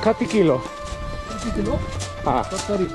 Kati kilo. Kilo? Ah. Totally.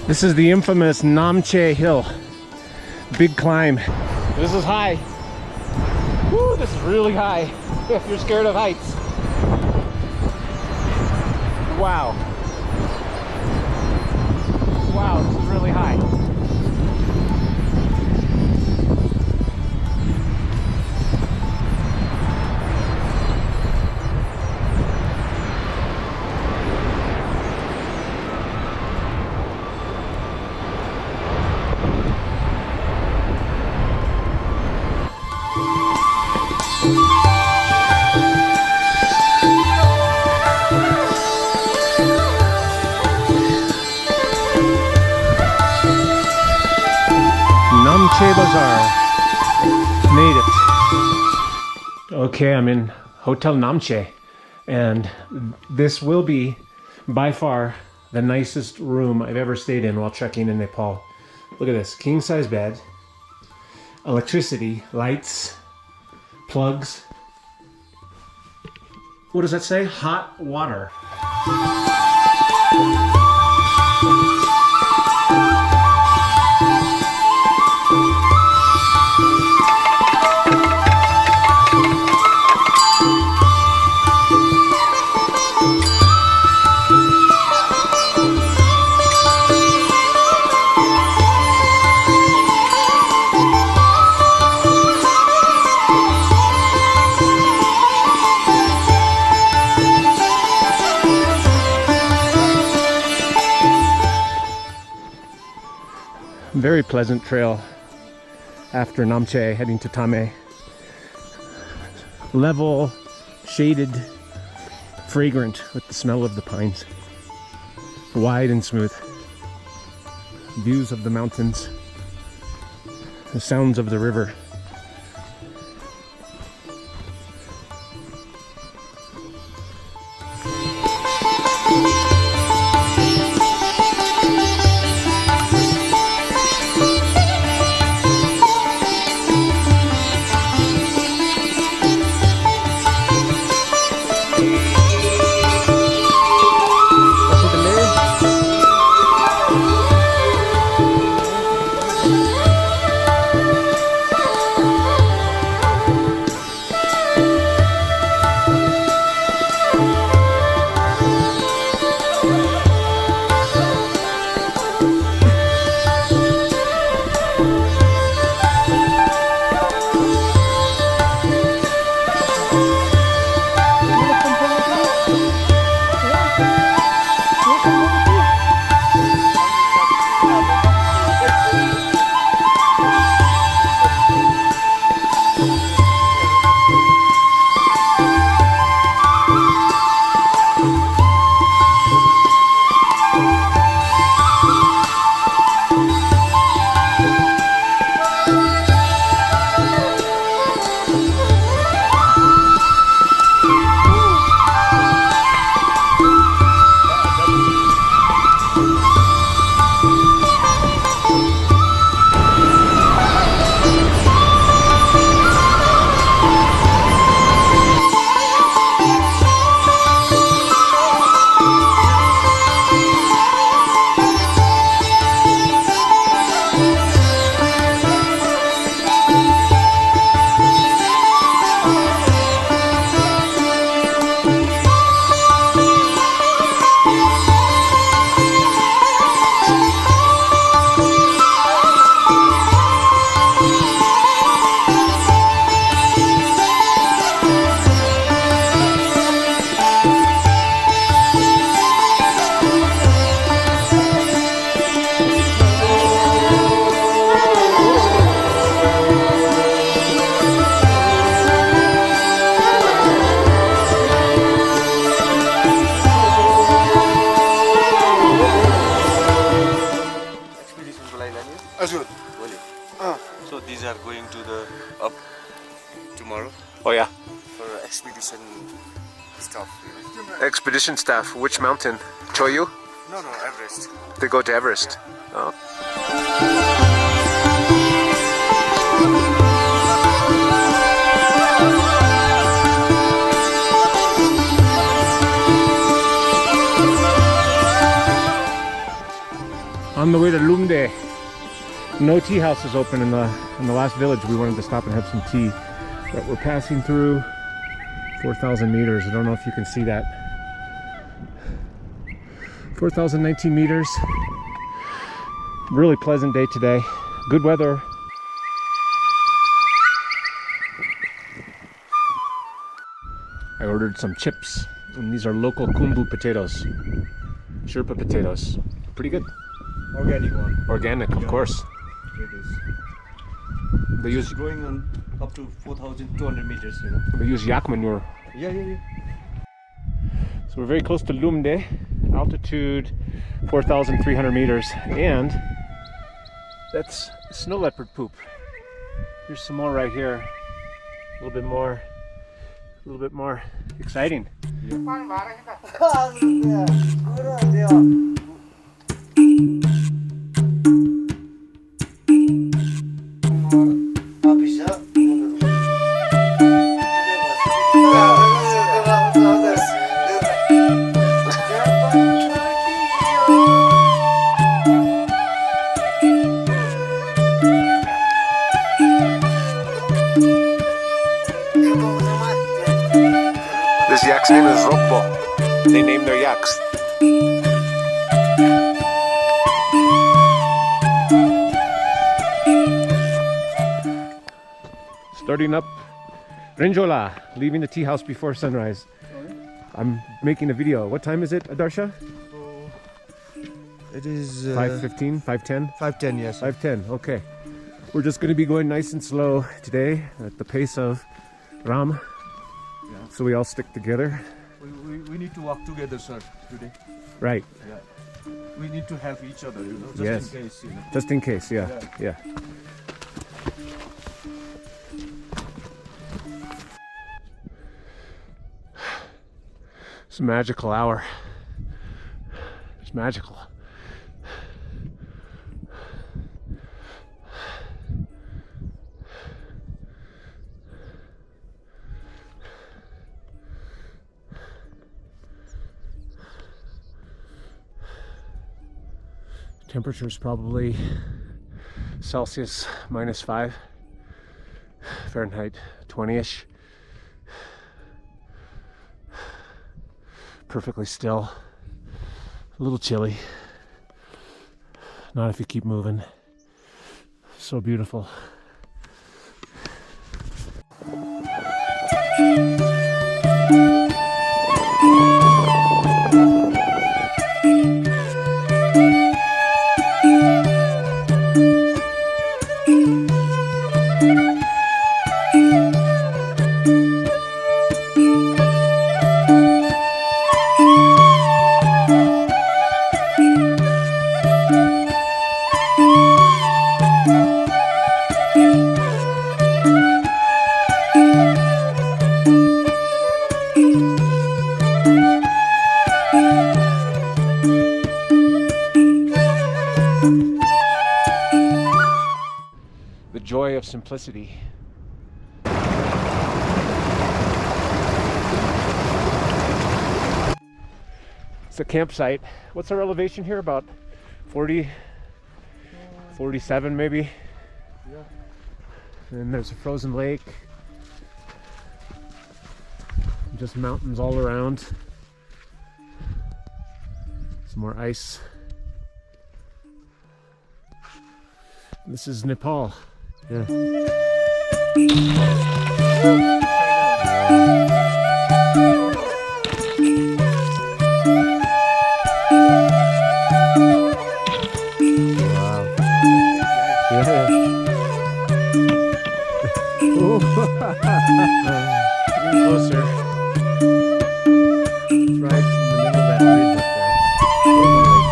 This is the infamous Namche Hill. Big climb. This is high. Woo, this is really high. If you're scared of heights. Wow. Wow, this is really high. Namche Bazar. Made it. Okay, I'm in Hotel Namche, and this will be by far the nicest room I've ever stayed in while trekking in Nepal. Look at this, king size bed, electricity, lights, plugs. What does that say? Hot water. Very pleasant trail after Namche, heading to Thame. Level, shaded, fragrant with the smell of the pines. Wide and smooth. Views of the mountains. The sounds of the river. So these are going to the up tomorrow Oh yeah. for expedition stuff. Expedition staff. Which mountain? Cho Oyu? No, Everest. They go to Everest. Oh. On the way to Lumde. No tea house is open in the last village. We wanted to stop and have some tea, but we're passing through 4,000 meters. I don't know if you can see that. 4,019 meters. Really pleasant day today. Good weather. I ordered some chips, and these are local Khumbu potatoes. Sherpa potatoes. Pretty good. Organic one. Organic, of course. It is. They use Going on up to 4,200 meters, you know. They use yak manure. Yeah. So we're very close to Lumde, altitude 4,300 meters, and that's snow leopard poop. Here's some more right here. A little bit more exciting. This yak's name is Rokbo. They name their yaks. Starting up Renjo, leaving the tea house before sunrise. I'm making a video. What time is it, Adarsha? It is 5:15, 5:10? 5:10, yes. 5:10, okay. We're just going to be going nice and slow today at the pace of Ram. Yeah. So we all stick together. We need to walk together, sir, today. Right. Yeah. We need to help each other, you know, just Yes. in case, you know. Just in case, yeah. Yeah. It's a magical hour. It's magical. Temperature is probably Celsius -5, Fahrenheit 20-ish. Perfectly still, a little chilly. Not if you keep moving. So beautiful. The joy of simplicity. It's a campsite. What's our elevation here? About 40, 47 maybe? Yeah. And there's a frozen lake. Just mountains all around. Some more ice. This is Nepal. Yeah. Getting closer. It's right in the middle of that ridge up there. Frozen lake.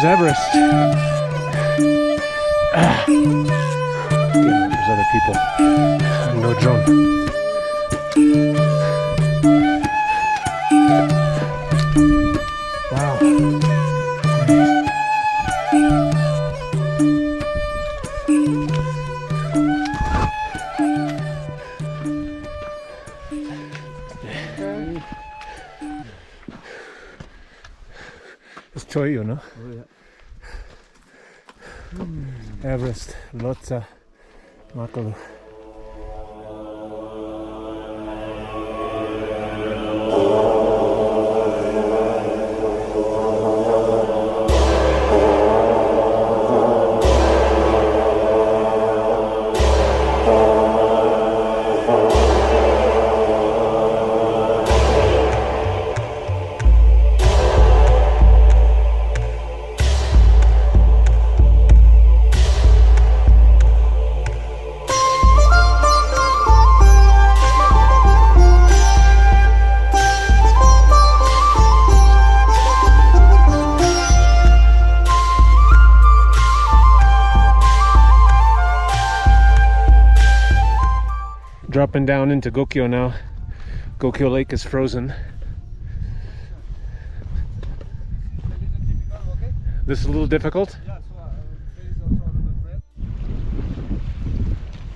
there's Everest. There's other people. No drone. Wow. It's Cho Oyu, no? Oh, yeah. Everest, Lhotse, Makalu. Dropping down into Gokyo now. Gokyo Lake is frozen. This is a little difficult.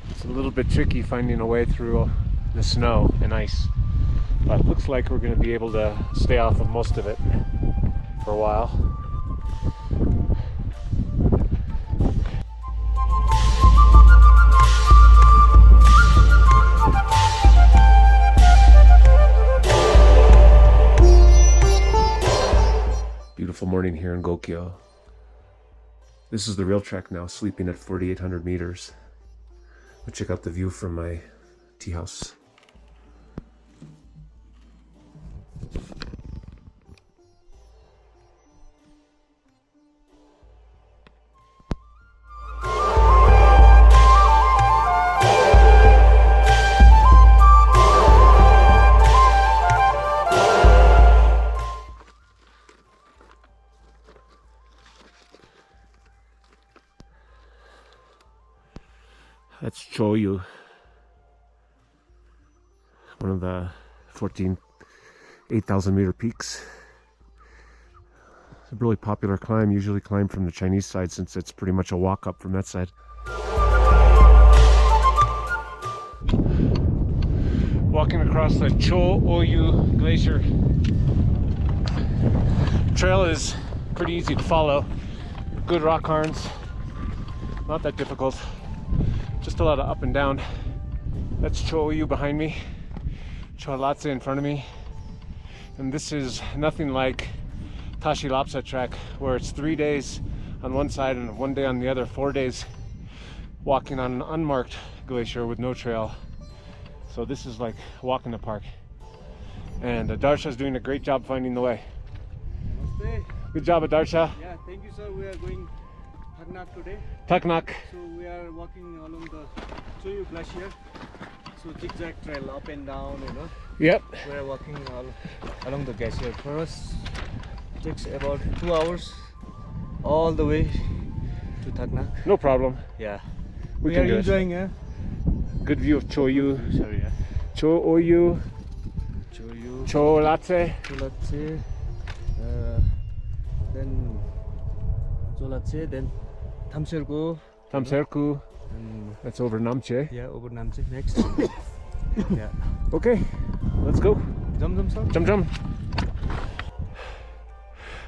It's a little bit tricky finding a way through the snow and ice. But it looks like we're going to be able to stay off of most of it for a while. Beautiful morning here in Gokyo. This is the real trek now, sleeping at 4,800 meters. I'll check out the view from my tea house. That's Cho Oyu, one of the 8,000 meter peaks. It's a really popular climb, usually climbed from the Chinese side since it's pretty much a walk up from that side. Walking across the Cho Oyu glacier. Trail is pretty easy to follow. Good rock cairns, not that difficult. Just a lot of up and down. That's Cho Oyu behind me, Cho Lhotse in front of me, and this is nothing like Tashi Lapsa track, where it's 3 days on one side and 1 day on the other, 4 days walking on an unmarked glacier with no trail. So this is like walk in the park, and Adarsha's doing a great job finding the way. Namaste. Good job, Adarsha. Yeah, thank you, sir. We are going Thaknak today. Thaknak. So we are walking along the Cho Oyu glacier. So zigzag trail up and down, you know. Yep. We are walking along the glacier. For us, it takes about 2 hours all the way to Thaknak. No problem. Yeah. We We can are do it. enjoying it. Good view of Cho Oyu. Sorry, yeah. Cho Oyu, Cho Oyu, Cho Lhotse. Lhotse, then Cho Lhotse, then Thamserku, Thamserku. and That's over Namche. yeah, over Namche next. Yeah. Okay, let's go. Jump, sir. Jump, jump.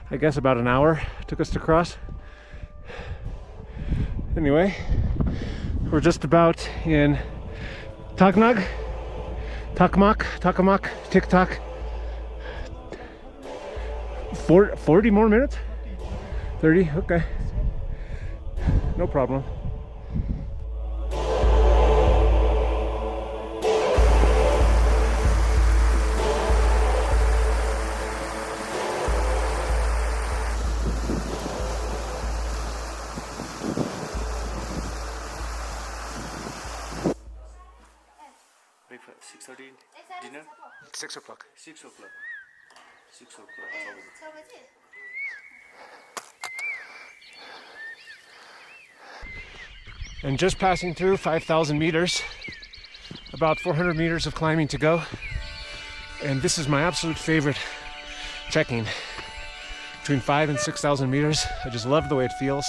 I guess about an hour took us to cross. Anyway, we're just about in Thaknak, Takamak, TikTok. 40 more minutes? 30? Okay. No problem. Breakfast, 6:30 dinner? 6 o'clock. 6 o'clock. 6 o'clock. And just passing through 5,000 meters, about 400 meters of climbing to go. And this is my absolute favorite trekking. Between 5,000 and 6,000 meters. I just love the way it feels.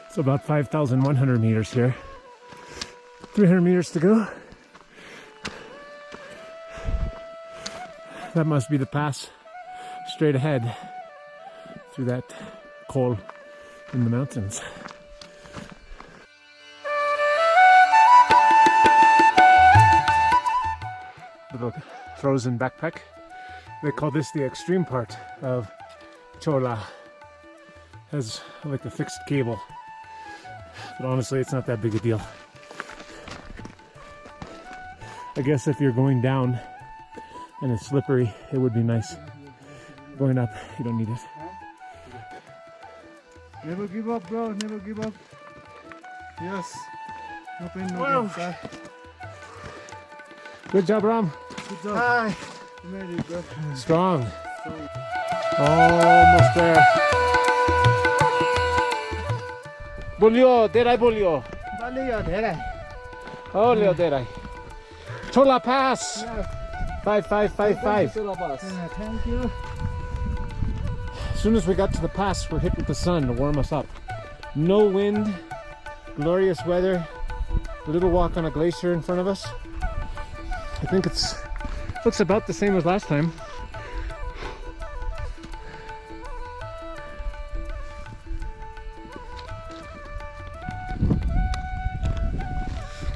It's about 5,100 meters here. 300 meters to go. That must be the pass straight ahead through that coal in the mountains. Little frozen backpack. They call this the extreme part of Chola. Has like a fixed cable. But honestly, it's not that big a deal. I guess if you're going down and it's slippery, it would be nice. Going up, you don't need it. Never give up, bro. Never give up. Yes. No pain, no Wow. gain, sir. Good job, Ram. Good job. Hi. You made it, bro. Strong. Almost there. Bolio, derai bolio. Baliyo धेरै. Oh, Leo derai. Chola Pass. 5555. Thank you. As soon as we got to the pass, we're hit with the sun to warm us up. No wind, glorious weather, a little walk on a glacier in front of us. I think looks about the same as last time.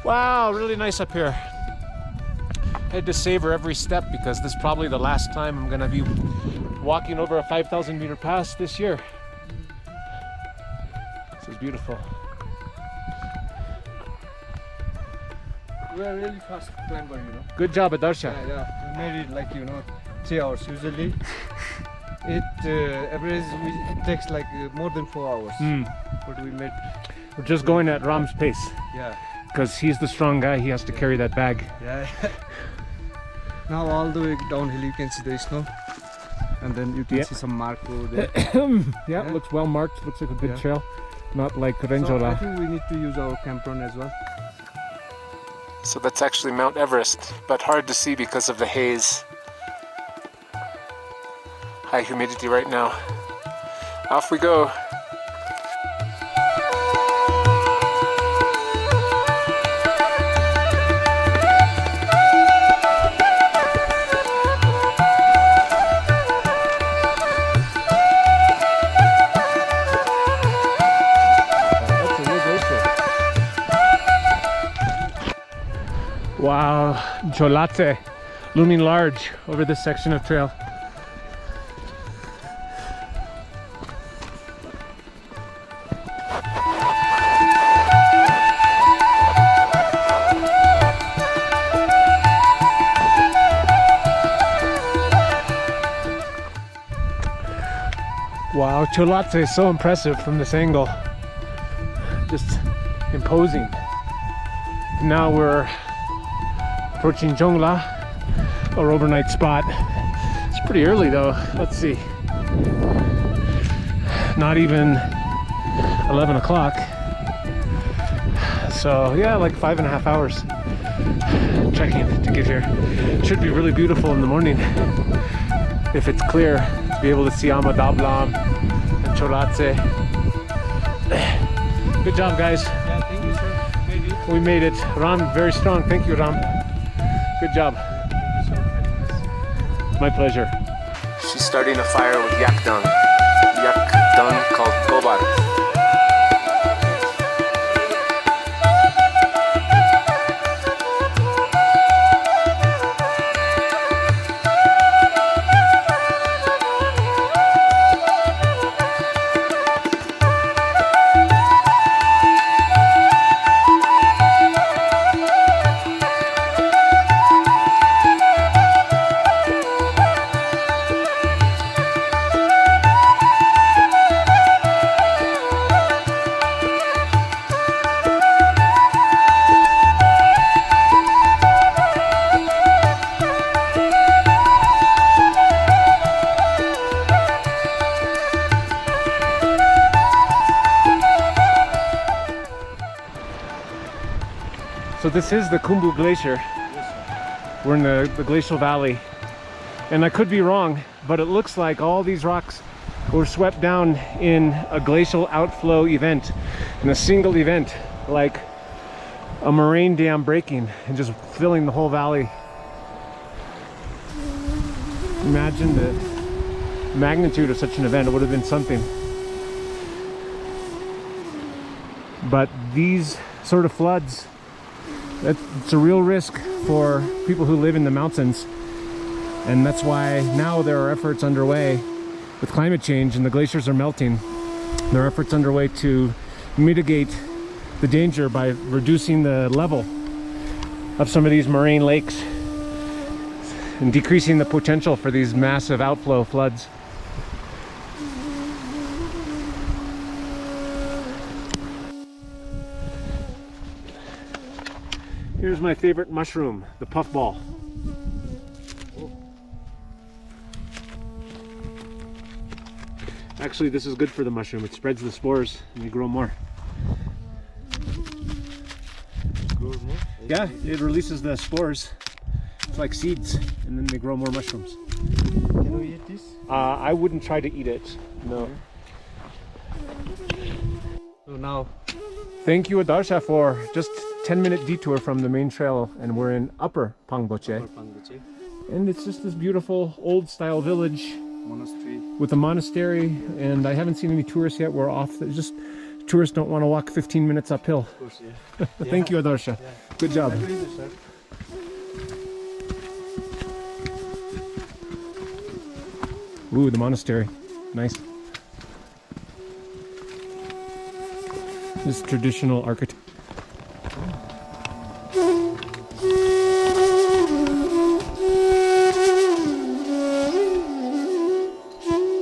Wow, really nice up here. I had to savor every step because this is probably the last time I'm gonna be walking over a 5,000 meter pass this year. This is beautiful. We are really fast climber, you know. Good job, Adarsha. Yeah. We made it like 3 hours. Usually, it takes like more than 4 hours. But we made. We're just going at Ram's pace Yeah. because he's the strong guy. He has to carry that bag. Yeah. Now all the way downhill, you can see the snow, and then you can see some mark over there. Yeah, looks well marked. Looks like a good trail. Not like Renjo. So I think we need to use our camper as well. So that's actually Mount Everest, but hard to see because of the haze. High humidity right now. Off we go. Wow, Lhotse looming large over this section of trail. Wow, Lhotse is so impressive from this angle. Just imposing. Now we're approaching Jongla, our overnight spot. It's pretty early though. Let's see. Not even 11 o'clock. So yeah, like 5.5 hours trekking to get here. Should be really beautiful in the morning if it's clear, to be able to see Amadablam and Lhotse. Good job, guys. Yeah, thank you, sir. We made it. Ram, very strong. Thank you, Ram. Good job. My pleasure. She's starting a fire with yak dung. Yak dung called gobar. So this is the Khumbu Glacier. We're in the glacial valley. And I could be wrong, but it looks like all these rocks were swept down in a glacial outflow event, in a single event, like a moraine dam breaking and just filling the whole valley. Imagine the magnitude of such an event. It would have been something. But these sort of floods, it's a real risk for people who live in the mountains. And that's why now there are efforts underway with climate change and the glaciers are melting. There are efforts underway to mitigate the danger by reducing the level of some of these moraine lakes and decreasing the potential for these massive outflow floods. Here's my favorite mushroom, the puffball. Actually, this is good for the mushroom. It spreads the spores and they grow more. Yeah, it releases the spores. It's like seeds, and then they grow more mushrooms. Can we eat this? I wouldn't try to eat it. No. So now, Thank you, Adarsha, for just 10-minute detour from the main trail, and we're in Upper Pangboche. Upper Pangboche And it's just this beautiful old-style village monastery. with a monastery, and I haven't seen any tourists yet. We're off. It's just tourists don't want to walk 15 minutes uphill. Of course, yeah. Thank you, Adarsha. Yeah. Good job. Sir. Ooh, the monastery. Nice. This traditional architecture.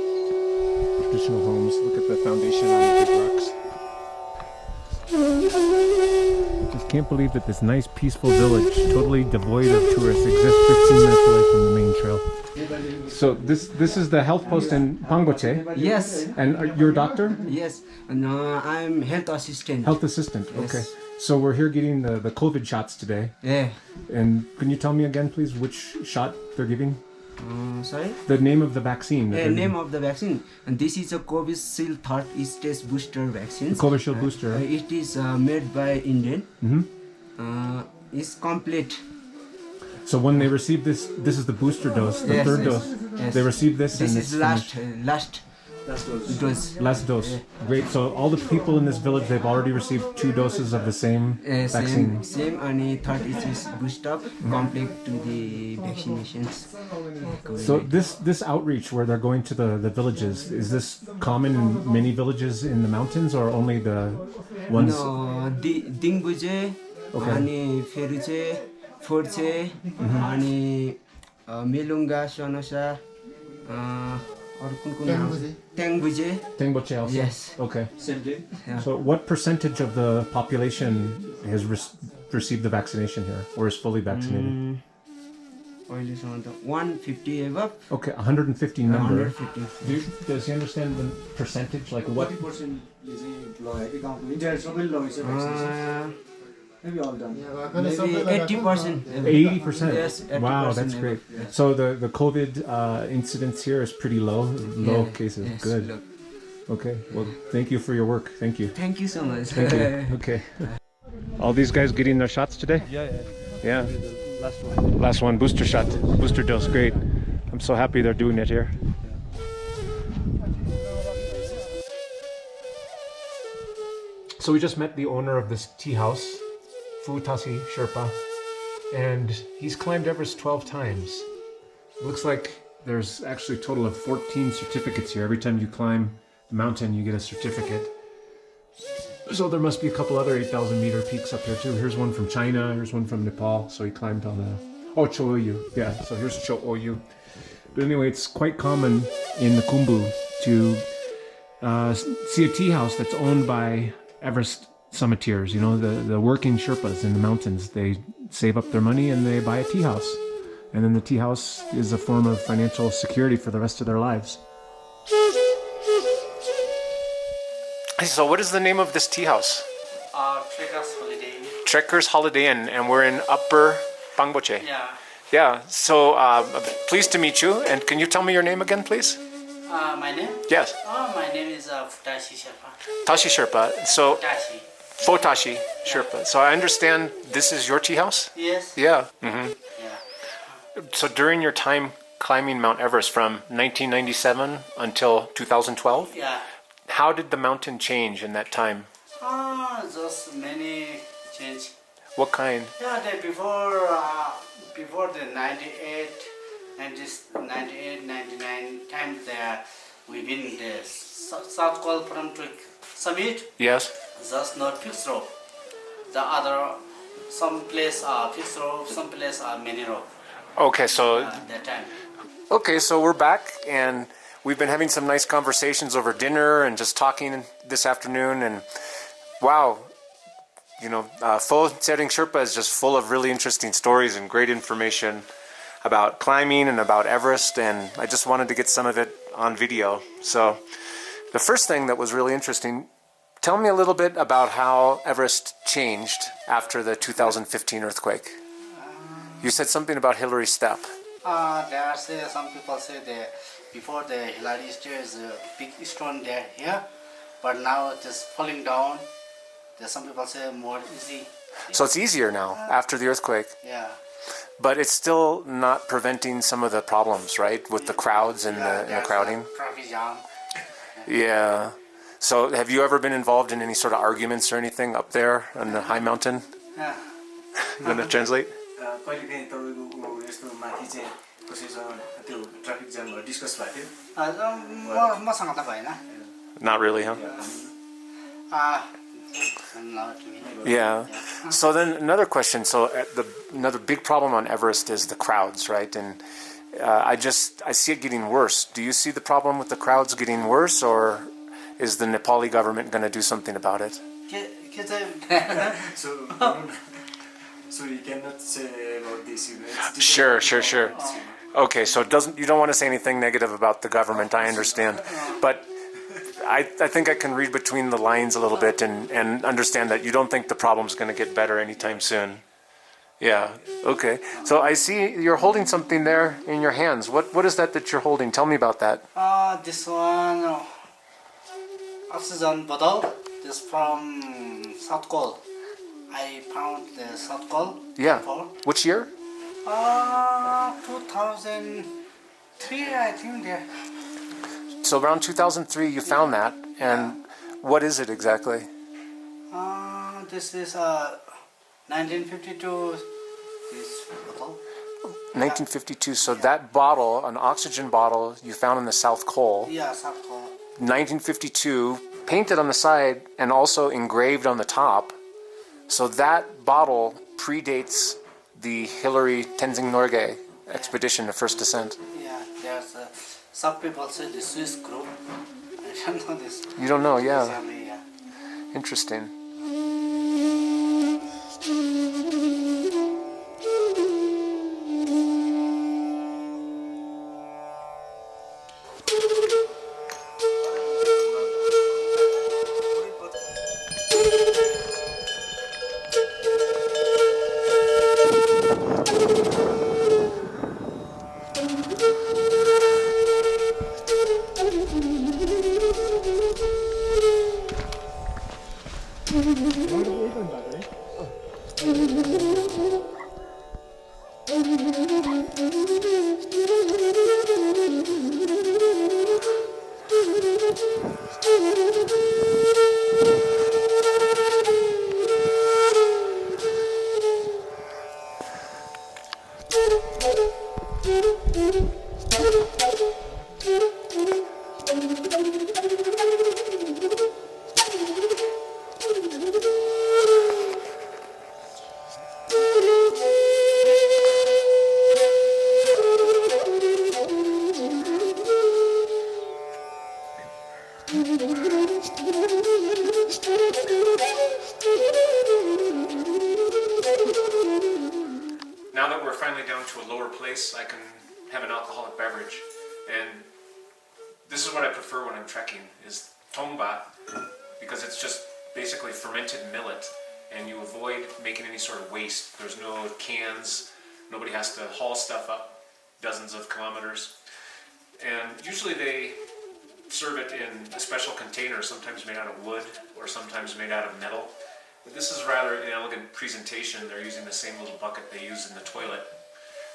Traditional homes. Look at the foundation on the big rocks. I just can't believe that this nice, peaceful village, totally devoid of tourists, exists 15 minutes away from the main trail. So this is the health post in Pangboche, Yes, and you're a doctor? yes. No, I'm health assistant. Health assistant, Yes. okay. So we're here getting the COVID shots today. Yeah. And can you tell me again, please, which shot they're giving? Sorry. The name of the vaccine. that The they're name giving. of the vaccine, and this is a Covishield third stage booster vaccine. The Covishield booster, right? It is made by Indian. Mm-hmm. It's complete. So when they receive this is the booster dose, the Yes, third yes, dose. yes. They receive this, This and is it's last dose. last dose. Great. So all the people in this village, they've already received 2 doses of the same vaccine. Same and third is booster complete to the vaccinations. So this outreach where they're going to the villages, is this common in many villages in the mountains or only the ones? No, Dingbuje, Okay. अनि फेरि चाहिँ force अनि मेलुङ्गा सनसा अरु कुन नाम ट्याङबुजे. Tengboche also? Yes. Okay. Yeah. So what percentage of the population has received the vaccination here or is fully vaccinated? अहिलेसम्म त 150 above. Okay, 150 number. 150. Does he understand the percentage? Like what? 80%. Maybe 80%. 80%? Yes, 80%. Wow, that's great. Yes. So the COVID incidence here is pretty low cases. Yes, Good. look. Okay, well, thank you for your work. Thank you. Thank you so much. Thank you. Okay. All these guys getting their shots today? Yeah. Yeah. The last one. Last one, booster shot, booster dose. Great. I'm so happy they're doing it here. So we just met the owner of this tea house, Futasi Sherpa, and he's climbed Everest 12 times. It looks like there's actually a total of 14 certificates here. Every time you climb the mountain, you get a certificate. So there must be a couple other 8,000 meter peaks up here too. Here's one from China, here's one from Nepal. So he climbed on Cho Oyu. Yeah, so here's Cho Oyu. But anyway, it's quite common in the Khumbu to see a tea house that's owned by Everest summiteers, you know, the working Sherpas in the mountains. They save up their money and they buy a tea house. And then the tea house is a form of financial security for the rest of their lives. So what is the name of this tea house? Trekkers Holiday. Trekkers Holiday Inn, and we're in Upper Pangboche. Yeah. Yeah, so pleased to meet you. And can you tell me your name again, please? My name? Yes. My name is Futashi Sherpa. Tashi Sherpa. So, Futashi. Fotashi Sherpa. So I understand this is your tea house? Yes. Yeah. Yeah. So during your time climbing Mount Everest from 1997 until 2012, Yeah. how did the mountain change in that time? Just many change. What kind? Yeah, before the 98, 99 times there, we've been the South Col from summit, Yes. just not fixed rope. The other, some place are fixed rope, some place are many rope. Okay, so That time. okay, so we're back and we've been having some nice conversations over dinner and just talking this afternoon, and wow, you know, Pho Tsering Sherpa is just full of really interesting stories and great information about climbing and about Everest, and I just wanted to get some of it on video. So the first thing that was really interesting, tell me a little bit about how Everest changed after the 2015 earthquake. You said something about Hillary Step. Some people say that before the Hillary Step is a big stone there here, but now it is falling down. There's some people say more easy. So it's easier now after the earthquake, Yeah. but it's still not preventing some of the problems, right? With the crowds and the crowding. Traffic jam. Yeah. So have you ever been involved in any sort of arguments or anything up there on the high mountain? Yeah. You want to translate? कहिलेकाहीँ तपाईँको यस्तो माथि चाहिँ कसैसँग त्यो traffic जामहरू discuss भएको थियो मसँग त भएन. Not really, huh? Not me. Yeah. So then another question. So another big problem on Everest is the crowds, right? And I see it getting worse. Do you see the problem with the crowds getting worse, or is the Nepali government going to do something about it? So you cannot say about this. Sure. Okay, so you don't want to say anything negative about the government, I understand. But I think I can read between the lines a little bit and understand that you don't think the problem's going to get better anytime soon. Yeah, okay. So I see you're holding something there in your hands. What is that you're holding? Tell me about that. This one, oxygen bottle. This from South Col. I found the South Col. Yeah. Before. Which year? 2003, I think there. So around 2003 you found that, and what is it exactly? This is 1952. This bottle. 1952. So that bottle, an oxygen bottle, you found in the South Col. Yeah, South Col. 1952, painted on the side and also engraved on the top. So that bottle predates the Hillary Tenzing Norgay expedition, the first descent. Yeah, there's some people say the Swiss group. I don't know this. You don't know, yeah. Exactly, yeah. Interesting. Now that we're finally down to a lower place, I can have an alcoholic beverage. And this is what I prefer when I'm trekking, is tongba, because it's just basically fermented millet, and you avoid making any sort of waste. There's no cans, nobody has to haul stuff up dozens of kilometers. And usually they serve it in a special container, sometimes made out of wood or sometimes made out of metal. But this is rather an elegant presentation. They're using the same little bucket they use in the toilet.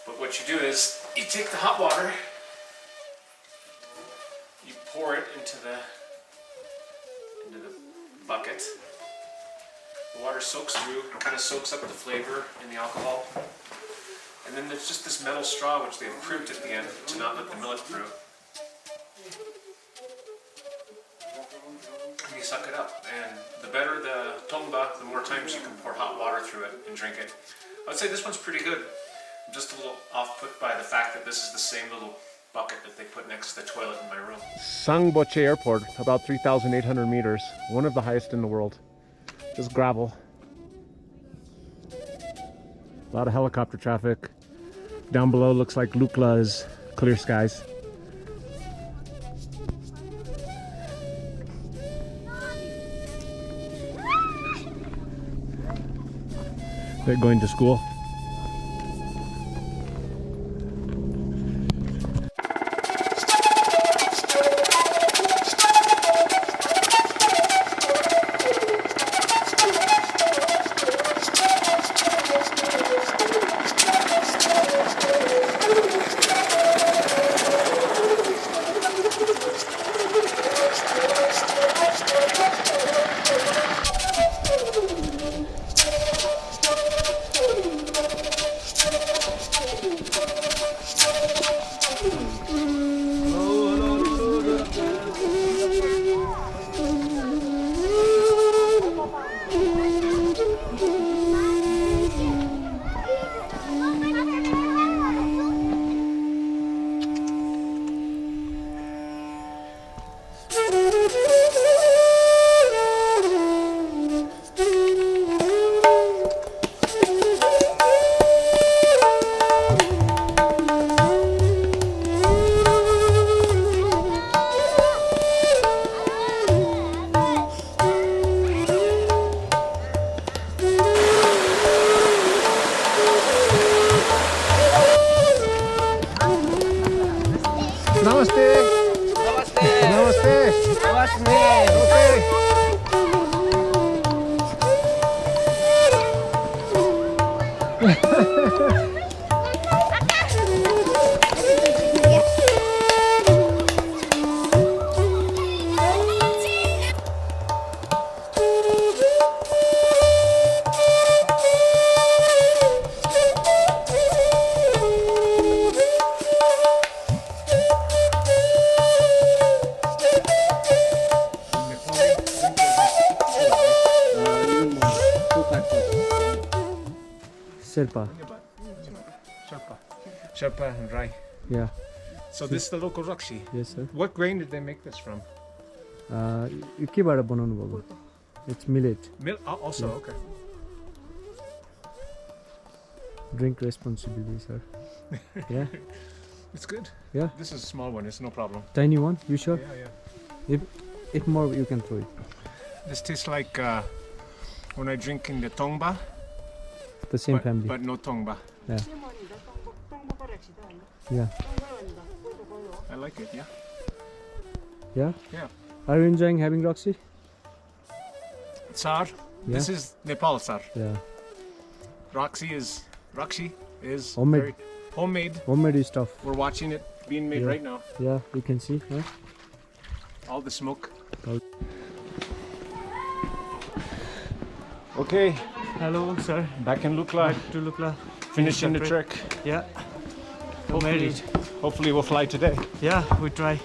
But what you do is you take the hot water, you pour it into the bucket. The water soaks through, kind of soaks up the flavor in the alcohol. And then there's just this metal straw which they've crimped at the end to not let the millet through. And you suck it up. And the better the tongba, the more times you can pour hot water through it and drink it. I would say this one's pretty good. I'm just a little off-put by the fact that this is the same little bucket that they put next to the toilet in my room. Pangboche Airport, about 3,800 meters, one of the highest in the world. Just gravel. A lot of helicopter traffic. Down below looks like Lukla is clear skies. They're going to school. Sherpa. Sherpa and rye. Yeah. So this is the local rakshi. Yes, sir. What grain did they make this from? केबाट बनाउनु भएको? It's millet. Also, Yeah. okay. Drink responsibly, sir. Yeah. It's good. Yeah. This is a small one. It's no problem. Tiny one. You sure? Yeah, yeah. If more, you can throw it. This tastes like when I drink in the tongba. The same family. But no tongba. Yeah. Yeah. I like it. Yeah. Yeah. Yeah. Are you enjoying having Roxy? Sar. Yeah. This is Nepal sar. Yeah. Rakshi is Homemade. very homemade. Homemade stuff. We're watching it being made Yeah. right now. Yeah, you can see. Huh? All the smoke. Oh. Okay, Hello, sir. back in Lukla, Back to Lukla. finishing the trek. Yeah. Hopefully we'll fly today. Yeah, we try.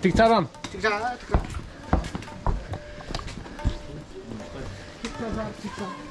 Tiktaram. ठिक छ